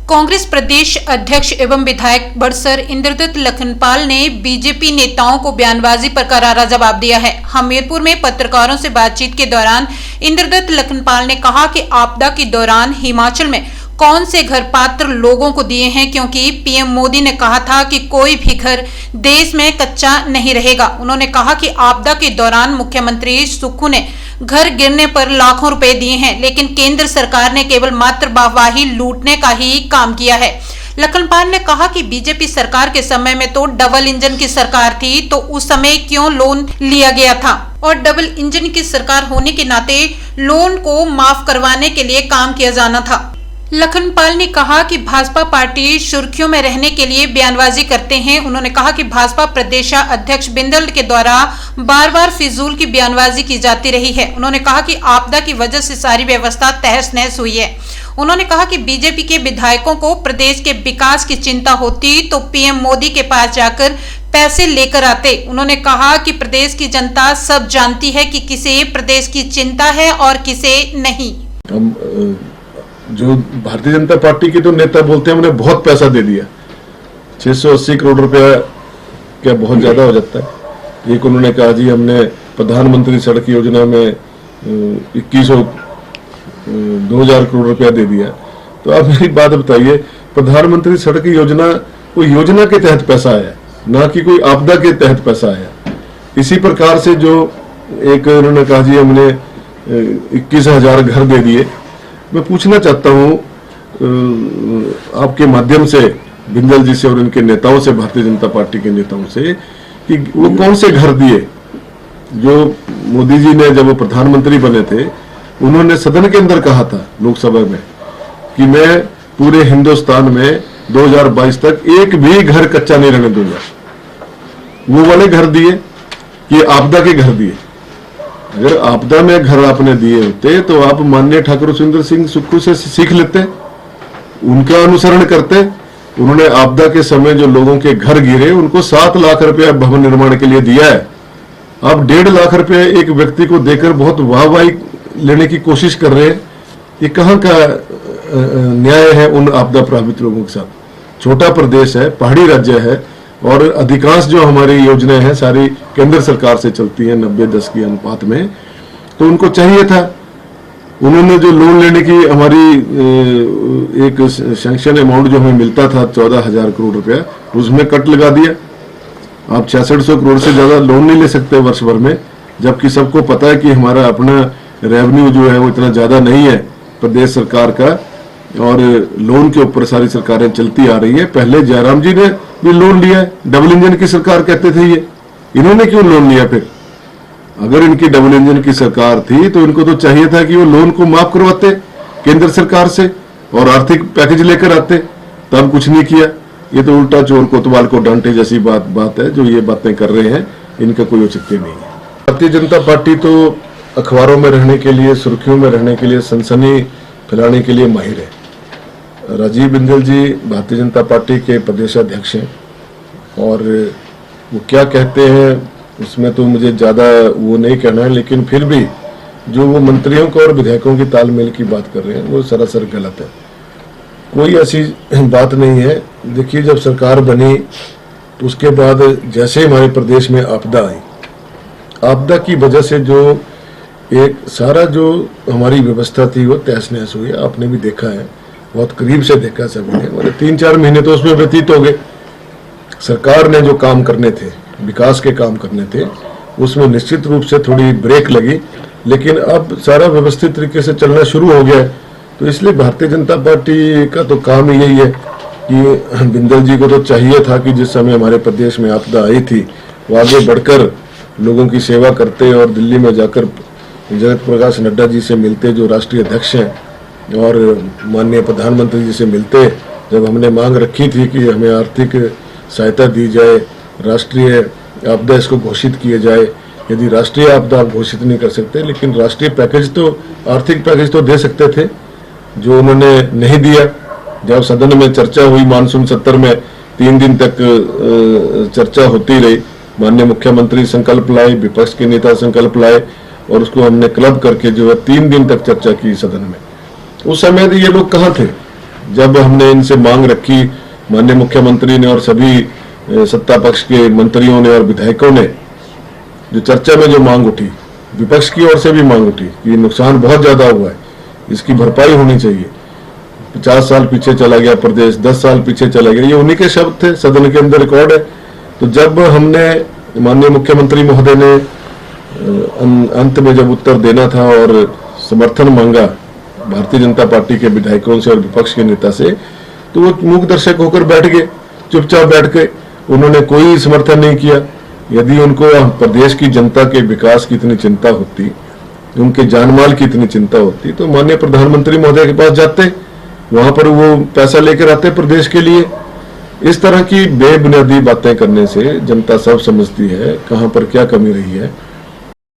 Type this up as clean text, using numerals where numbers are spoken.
कांग्रेस प्रदेश अध्यक्ष एवं विधायक बड़सर इंद्रदत्त लखनपाल ने बीजेपी नेताओं को बयानबाजी पर करारा जवाब दिया है। हमीरपुर में पत्रकारों से बातचीत के दौरान इंद्रदत्त लखनपाल ने कहा कि आपदा के दौरान हिमाचल में कौन से घर पात्र लोगों को दिए हैं, क्योंकि पीएम मोदी ने कहा था कि कोई भी घर देश में कच्चा नहीं रहेगा। उन्होंने कहा कि आपदा के दौरान मुख्यमंत्री सुक्खू ने घर गिरने पर लाखों रुपए दिए हैं, लेकिन केंद्र सरकार ने केवल मात्र वाहवाही लूटने का ही काम किया है। लखनपाल ने कहा कि बीजेपी सरकार के समय में तो डबल इंजन की सरकार थी, तो उस समय क्यों लोन लिया गया था, और डबल इंजन की सरकार होने के नाते लोन को माफ करवाने के लिए काम किया जाना था। लखनपाल ने कहा कि भाजपा पार्टी सुर्खियों में रहने के लिए बयानबाजी करते हैं। उन्होंने कहा कि भाजपा प्रदेश अध्यक्ष बिंदल के द्वारा बार बार फिजूल की बयानबाजी की जाती रही है। उन्होंने कहा कि आपदा की वजह से सारी व्यवस्था तहस नहस हुई है। उन्होंने कहा कि बीजेपी के विधायकों को प्रदेश के विकास की चिंता होती तो पीएम मोदी के पास जाकर पैसे लेकर आते। उन्होंने कहा कि प्रदेश की जनता सब जानती है कि किसे प्रदेश की चिंता है और किसे नहीं। जो भारतीय जनता पार्टी के तो नेता बोलते हैं हमने बहुत पैसा दे दिया, 680 करोड़ रुपया क्या बहुत ज्यादा हो जाता है। एक उन्होंने कहा जी हमने प्रधानमंत्री सड़क योजना में 2000 करोड़ रुपया दे दिया। तो आप मेरी बात बताइए, प्रधानमंत्री सड़क योजना कोई योजना के तहत पैसा आया, ना कि कोई आपदा के तहत पैसा आया। इसी प्रकार से जो एक उन्होंने कहा जी हमने 21,000 घर दे दिए। मैं पूछना चाहता हूं आपके माध्यम से बिंदल जी से और इनके नेताओं से, भारतीय जनता पार्टी के नेताओं से, कि वो कौन से घर दिए जो मोदी जी ने जब वो प्रधानमंत्री बने थे उन्होंने सदन के अंदर कहा था लोकसभा में कि मैं पूरे हिंदुस्तान में 2022 तक एक भी घर कच्चा नहीं रहने दूंगा। वो वाले घर दिए कि आपदा के घर दिए? अगर आपदा में घर आपने दिए होते तो आप माननीय ठाकुर सुंदर सिंह सुक्खू से सीख लेते, उनका अनुसरण करते। उन्होंने आपदा के समय जो लोगों के घर गिरे उनको 7 लाख रुपया भवन निर्माण के लिए दिया है। आप 1.5 लाख रुपया एक व्यक्ति को देकर बहुत वाहवाही लेने की कोशिश कर रहे हैं। ये कहाँ का न्याय है उन आपदा प्रभावित लोगों के साथ? छोटा प्रदेश है, पहाड़ी राज्य है, और अधिकांश जो हमारी योजनाएं हैं सारी केंद्र सरकार से चलती हैं 90-10 की अनुपात में। तो उनको चाहिए था, उन्होंने जो लोन लेने की हमारी एक सैंक्शन अमाउंट जो हमें मिलता था 14,000 करोड़ रुपया, उसमें कट लगा दिया। आप 6600 करोड़ से ज्यादा लोन नहीं ले सकते वर्ष भर में, जबकि सबको पता है कि हमारा अपना रेवेन्यू जो है वो इतना ज्यादा नहीं है प्रदेश सरकार का, और लोन के ऊपर सारी सरकारें चलती आ रही है। पहले जयराम जी ने भी लोन लिया है, डबल इंजन की सरकार कहते थे ये, इन्होंने क्यों लोन लिया? फिर अगर इनकी डबल इंजन की सरकार थी तो इनको तो चाहिए था कि वो लोन को माफ करवाते केंद्र सरकार से और आर्थिक पैकेज लेकर आते, तब कुछ नहीं किया। ये तो उल्टा चोर कोतवाल को डांटे जैसी बात है जो ये बातें कर रहे हैं, इनका कोई औचित्य नहीं है। भारतीय जनता पार्टी तो अखबारों में रहने के लिए, सुर्खियों में रहने के लिए, सनसनी फैलाने के लिए माहिर है। राजीव बिंदल जी भारतीय जनता पार्टी के प्रदेश अध्यक्ष हैं, और वो क्या कहते हैं उसमें तो मुझे ज़्यादा वो नहीं कहना है, लेकिन फिर भी जो वो मंत्रियों को और विधायकों की तालमेल की बात कर रहे हैं वो सरासर गलत है। कोई ऐसी बात नहीं है। देखिए, जब सरकार बनी तो उसके बाद जैसे हमारे प्रदेश में आपदा आई, आपदा की वजह से जो एक सारा जो हमारी व्यवस्था थी वो तहस नहस हुई। आपने भी देखा है, बहुत करीब से देखा सभी ने। मतलब 3-4 महीने तो उसमें व्यतीत हो गए। सरकार ने जो काम करने थे, विकास के काम करने थे, उसमें निश्चित रूप से थोड़ी ब्रेक लगी, लेकिन अब सारा व्यवस्थित तरीके से चलना शुरू हो गया है। तो इसलिए भारतीय जनता पार्टी का तो काम ही यही है कि बिंदल जी को तो चाहिए था कि जिस समय हमारे प्रदेश में आपदा आई थी वो आगे बढ़कर लोगों की सेवा करते और दिल्ली में जाकर जगत प्रकाश नड्डा जी से मिलते, जो राष्ट्रीय अध्यक्ष हैं, और माननीय प्रधानमंत्री जी से मिलते। जब हमने मांग रखी थी कि हमें आर्थिक सहायता दी जाए, राष्ट्रीय आपदा इसको घोषित किया जाए। यदि राष्ट्रीय आपदा आप घोषित नहीं कर सकते, लेकिन राष्ट्रीय पैकेज तो, आर्थिक पैकेज तो दे सकते थे, जो उन्होंने नहीं दिया। जब सदन में चर्चा हुई मानसून सत्र में 3 दिन तक चर्चा होती रही, माननीय मुख्यमंत्री संकल्प लाए, विपक्ष के नेता संकल्प लाए, और उसको हमने क्लब करके जो है 3 दिन तक चर्चा की सदन में। उस समय ये लोग कहाँ थे? जब हमने इनसे मांग रखी, माननीय मुख्यमंत्री ने और सभी सत्ता पक्ष के मंत्रियों ने और विधायकों ने जो चर्चा में जो मांग उठी, विपक्ष की ओर से भी मांग उठी कि नुकसान बहुत ज्यादा हुआ है, इसकी भरपाई होनी चाहिए। 50 साल पीछे चला गया प्रदेश, 10 साल पीछे चला गया, ये उन्हीं के शब्द थे, सदन के अंदर रिकॉर्ड है। तो जब हमने माननीय मुख्यमंत्री महोदय ने अंत में जब उत्तर देना था और समर्थन मांगा भारतीय जनता पार्टी के विधायकों से और विपक्ष के नेता से, तो वो मूक दर्शक होकर बैठ गए, चुपचाप बैठ गए, उन्होंने कोई समर्थन नहीं किया। यदि उनको प्रदेश की जनता के विकास की इतनी चिंता होती, उनके जानमाल की इतनी चिंता होती, तो माननीय प्रधानमंत्री महोदय के पास जाते, वहां पर वो पैसा लेकर आते प्रदेश के लिए। इस तरह की बेबुनियादी बातें करने से जनता सब समझती है कहां पर क्या कमी रही है।